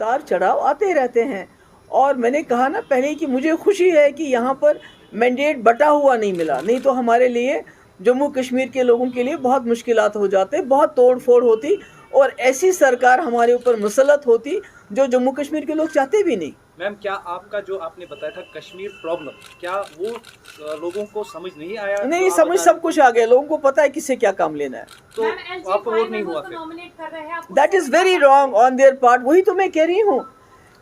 उतार चढ़ाव आते रहते हैं। और मैंने कहा ना पहले कि मुझे खुशी है कि यहाँ पर मैंडेट बटा हुआ नहीं मिला, नहीं तो हमारे लिए जम्मू कश्मीर के लोगों के लिए बहुत मुश्किलात हो जाते, बहुत तोड़ फोड़ होती और ऐसी सरकार हमारे ऊपर मुसल्लत होती जो जम्मू कश्मीर के लोग चाहते भी नहीं। मैम, क्या आपका जो आपने बताया था कश्मीर प्रॉब्लम, क्या वो लोगों को समझ नहीं आया? नहीं, समझ सब कुछ आ गया, लोगों को पता है किससे क्या काम लेना है। तो आपको वोट नहीं हुआ फिर? That is very wrong on their part. वही तो मैं कह रही हूँ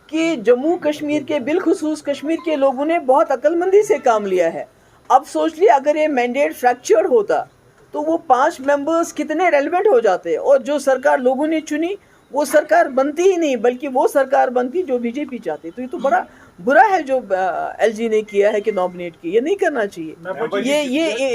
कि जम्मू कश्मीर के बिलखुसूस कश्मीर के लोगों ने बहुत अक्लमंदी से काम लिया है। अब सोच लिया अगर ये मैंडेट फ्रैक्चर होता तो वो 5 मेंबर्स कितने रेलिवेंट हो जाते, और जो सरकार लोगों ने चुनी वो सरकार बनती ही नहीं, बल्कि वो सरकार बनती जो बीजेपी चाहती। तो ये तो बड़ा बुरा है जो एलजी ने किया है कि नॉमिनेट की, ये नहीं करना चाहिए।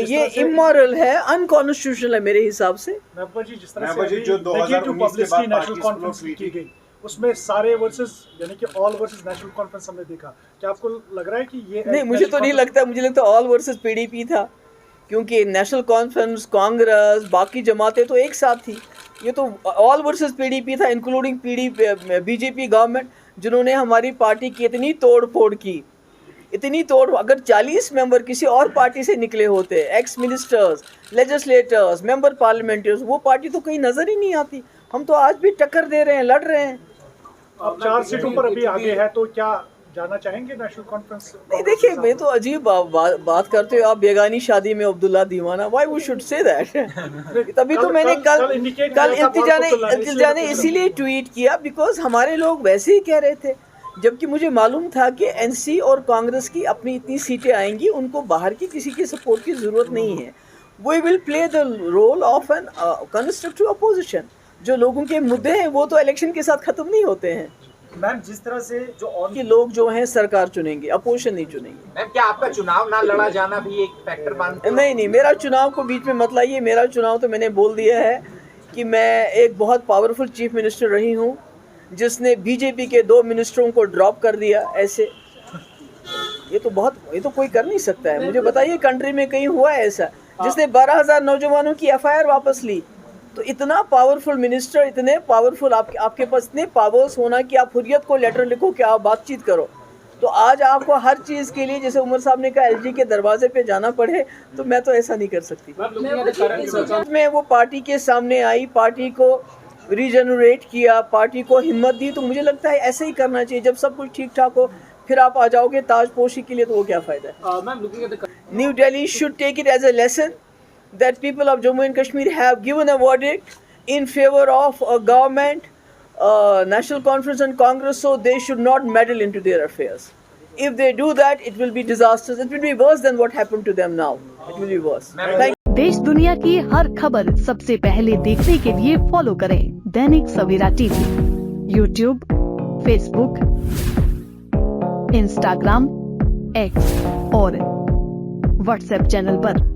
ये इमोरल है, अनकॉन्स्टिट्यूशनल है मेरे हिसाब से। जिस तरह से जो 2019 के बाद नेशनल कॉन्फ्रेंस की गई उसमें सारे वर्सेस यानी कि ऑल वर्सेस नेशनल कॉन्फ्रेंस हमने देखा, क्या आपको लग रहा है कि ये नहीं, मुझे तो नहीं लगता, मुझे लगता ऑल वर्सेस पीडीपी था, क्योंकि नेशनल कॉन्फ्रेंस, कांग्रेस, बाकी जमातें तो एक साथ थी। ये तो ऑल वर्सेस पीडीपी था, इंक्लूडिंग बीजेपी गवर्नमेंट, जिन्होंने हमारी पार्टी की इतनी तोड़ फोड़ की, इतनी तोड़। अगर 40 मेंबर किसी और पार्टी से निकले होते, x ministers, legislators, member parliaments, वो पार्टी तो कहीं नजर ही नहीं आती। हम तो आज भी टक्कर दे रहे हैं, लड़ रहे हैं। अब 4 सीटों पर अभी आगे है, तो क्या जाना चाहेंगे नेशनल कॉन्फ्रेंस? नहीं, देखिए, मैं तो अजीब बात करते हो आप, बेगानी शादी में अब्दुल्ला दीवाना, why we should say that. तभी तो मैंने कल इंतजा ने इसीलिए ट्वीट किया बिकॉज हमारे लोग वैसे ही कह रहे थे, जबकि मुझे मालूम था कि एनसी और कांग्रेस की अपनी इतनी सीटें आएंगी, उनको बाहर की किसी की सपोर्ट की जरूरत नहीं है। We will play the role of an constructive opposition. जो लोगों के मुद्दे हैं वो तो इलेक्शन के साथ खत्म नहीं होते हैं। मैम, जिस तरह से जो और कि लोग जो हैं सरकार चुनेंगे, अपोजिशन नहीं चुनेंगे। मैम, क्या आपका चुनाव ना लड़ा जाना भी एक फैक्टर मानते हो? नहीं, मेरा चुनाव को बीच में मत लाइए। मेरा चुनाव तो मैंने बोल दिया है कि मैं एक बहुत पावरफुल चीफ मिनिस्टर रही हूँ, जिसने बीजेपी के 2 मिनिस्टरों को ड्रॉप कर दिया। ऐसे ये तो कोई कर नहीं सकता है। मुझे बताइए कंट्री में कहीं हुआ है ऐसा, जिसने 12,000 नौजवानों की एफआईआर वापस ली? तो इतना पावरफुल मिनिस्टर, इतने पावरफुल आपके पास इतने पावर्स होना कि आप हुर्रियत को लेटर लिखो कि आप बातचीत करो। तो आज आपको हर चीज़ के लिए, जैसे उमर साहब ने कहा, एलजी के दरवाजे पे जाना पड़े, तो मैं तो ऐसा नहीं कर सकती। मैं वो पार्टी के सामने आई, पार्टी को रीजनरेट किया, पार्टी को हिम्मत दी, तो मुझे लगता है ऐसे ही करना चाहिए। जब सब कुछ ठीक ठाक हो फिर आप आ जाओगे ताजपोशी के लिए, तो वो क्या फ़ायदा है। New Delhi should take it as a lesson that people of Jammu and Kashmir have given a verdict in favor of a government, National Conference and Congress, so they should not meddle into their affairs. If they do that, it will be disastrous. It will be worse than what happened to them now. It will be worse. देश दुनिया की हर खबर सबसे पहले देखने के लिए follow करें Dainik Savera TV, YouTube, Facebook, Instagram, X और WhatsApp चैनल पर।